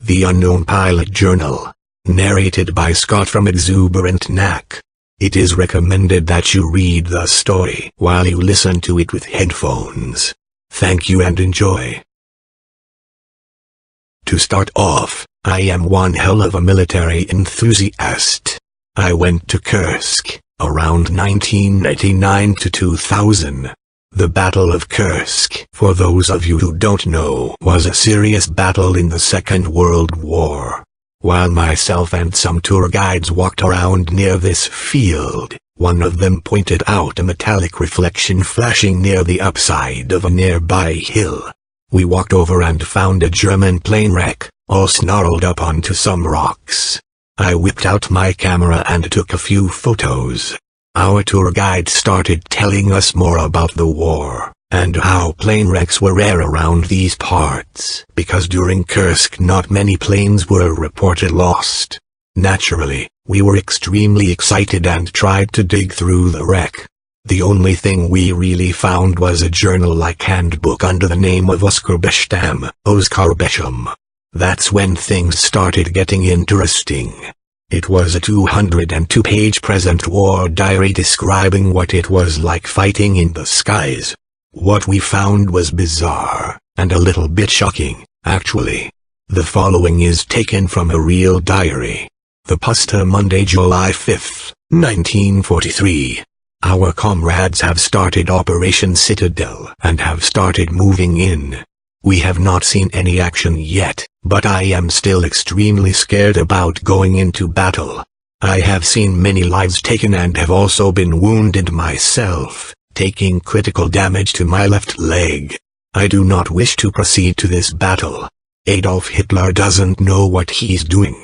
The Unknown Pilot Journal. Narrated by Scott from Exuberant Knack. It is recommended that you read the story while you listen to it with headphones. Thank you and enjoy. To start off, I am one hell of a military enthusiast. I went to Kursk around 1999 to 2000. The Battle of Kursk, for those of you who don't know, was a serious battle in the Second World War. While myself and some tour guides walked around near this field, one of them pointed out a metallic reflection flashing near the upside of a nearby hill. We walked over and found a German plane wreck, all snarled up onto some rocks. I whipped out my camera and took a few photos. Our tour guide started telling us more about the war, and how plane wrecks were rare around these parts, because during Kursk not many planes were reported lost. Naturally, we were extremely excited and tried to dig through the wreck. The only thing we really found was a journal-like handbook under the name of Exuberant Knack. That's when things started getting interesting. It was a 202-page present war diary describing what it was like fighting in the skies. What we found was bizarre, and a little bit shocking, actually. The following is taken from a real diary. The Pasta, Monday, July 5, 1943. Our comrades have started Operation Citadel and have started moving in. We have not seen any action yet, but I am still extremely scared about going into battle. I have seen many lives taken and have also been wounded myself, taking critical damage to my left leg. I do not wish to proceed to this battle. Adolf Hitler doesn't know what he's doing.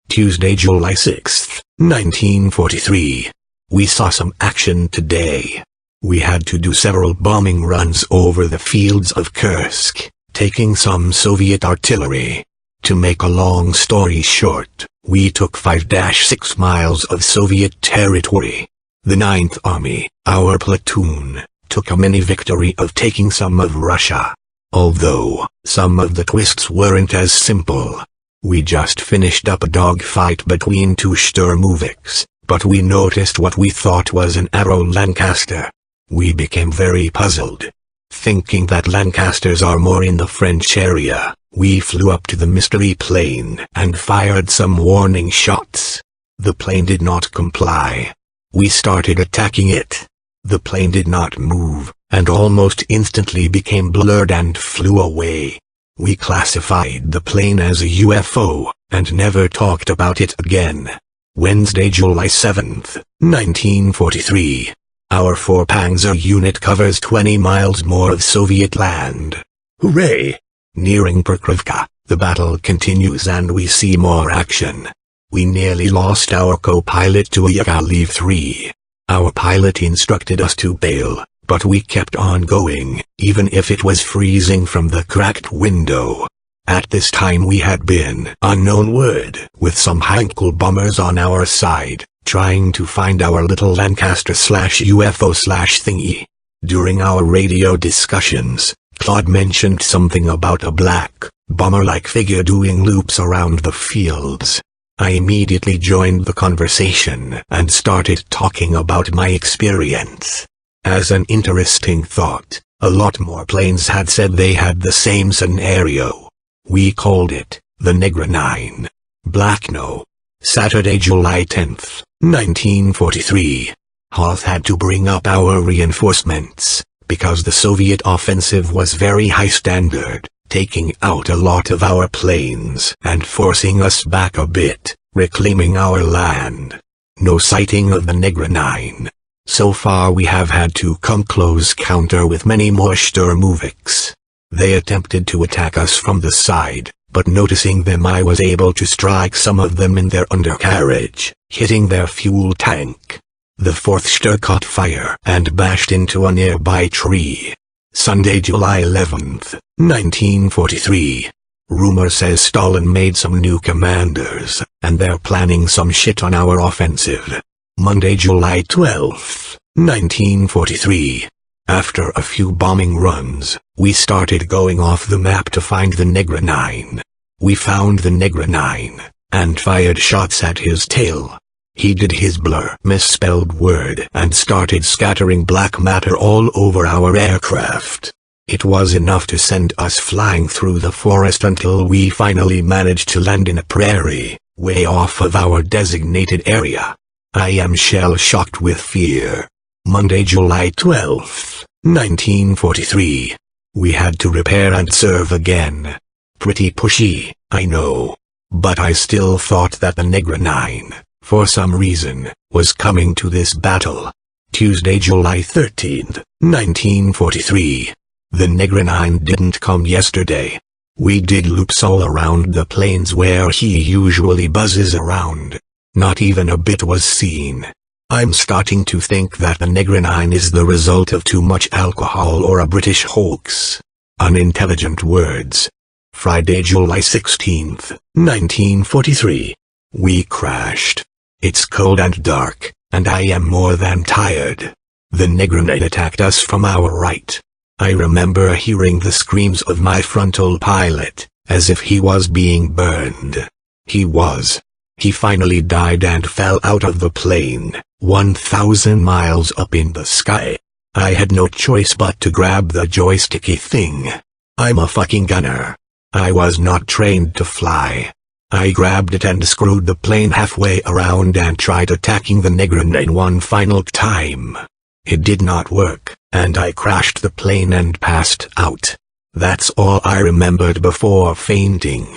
Tuesday, July 6, 1943. We saw some action today. We had to do several bombing runs over the fields of Kursk, taking some Soviet artillery. To make a long story short, we took 5-6 miles of Soviet territory. The 9th Army, our platoon, took a mini victory of taking some of Russia. Although, some of the twists weren't as simple. We just finished up a dogfight between two Sturmovix, but we noticed what we thought was an Arrow Lancaster. We became very puzzled. Thinking that Lancasters are more in the French area, we flew up to the mystery plane and fired some warning shots. The plane did not comply. We started attacking it. The plane did not move, and almost instantly became blurred and flew away. We classified the plane as a UFO, and never talked about it again. Wednesday, July 7, 1943. Our 4 Panzer unit covers 20 miles more of Soviet land. Hooray! Nearing Pokrovka, the battle continues and we see more action. We nearly lost our co-pilot to a Yakovlev-3. Our pilot instructed us to bail, but we kept on going, even if it was freezing from the cracked window. At this time we had been unknown word with some Heinkel bombers on our side, trying to find our little Lancaster/UFO/thingy. During our radio discussions, Claude mentioned something about a black, bomber-like figure doing loops around the fields. I immediately joined the conversation and started talking about my experience. As an interesting thought, a lot more planes had said they had the same scenario. We called it the Negra 9. Black No. Saturday, July 10, 1943. Hoth had to bring up our reinforcements, because the Soviet offensive was very high standard, taking out a lot of our planes and forcing us back a bit, reclaiming our land. No sighting of the Negra 9. So far we have had to come close counter with many more Sturmovix. They attempted to attack us from the side, but noticing them I was able to strike some of them in their undercarriage, hitting their fuel tank. The 4th Stur caught fire and bashed into a nearby tree. Sunday, July 11, 1943. Rumor says Stalin made some new commanders, and they're planning some shit on our offensive. Monday, July 12, 1943. After a few bombing runs, we started going off the map to find the Negra 9. We found the Negra 9, and fired shots at his tail. He did his blur misspelled word and started scattering black matter all over our aircraft. It was enough to send us flying through the forest until we finally managed to land in a prairie, way off of our designated area. I am shell-shocked with fear. Monday, July 12, 1943. We had to repair and serve again. Pretty pushy, I know. But I still thought that the Negra 9, for some reason, was coming to this battle. Tuesday, July 13, 1943. The Negra 9 didn't come yesterday. We did loops all around the plains where he usually buzzes around. Not even a bit was seen. I'm starting to think that the Negra 9 is the result of too much alcohol or a British hoax. Unintelligent words. Friday, July 16, 1943. We crashed. It's cold and dark, and I am more than tired. The Negra 9 attacked us from our right. I remember hearing the screams of my frontal pilot, as if he was being burned. He was. He finally died and fell out of the plane, 1,000 miles up in the sky. I had no choice but to grab the joysticky thing. I'm a fucking gunner. I was not trained to fly. I grabbed it and screwed the plane halfway around and tried attacking the Negra 9 one final time. It did not work, and I crashed the plane and passed out. That's all I remembered before fainting.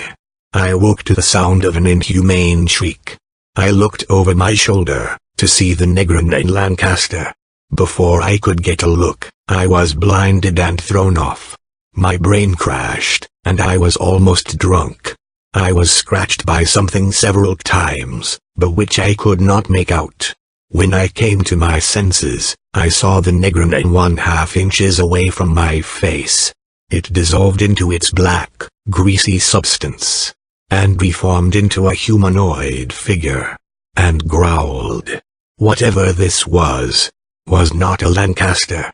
I woke to the sound of an inhumane shriek. I looked over my shoulder, to see the Negra 9 Lancaster. Before I could get a look, I was blinded and thrown off. My brain crashed, and I was almost drunk. I was scratched by something several times, but which I could not make out. When I came to my senses, I saw the Negra 9 1/2 inches away from my face. It dissolved into its black, greasy substance, and reformed into a humanoid figure, and growled. Whatever this was not a Lancaster.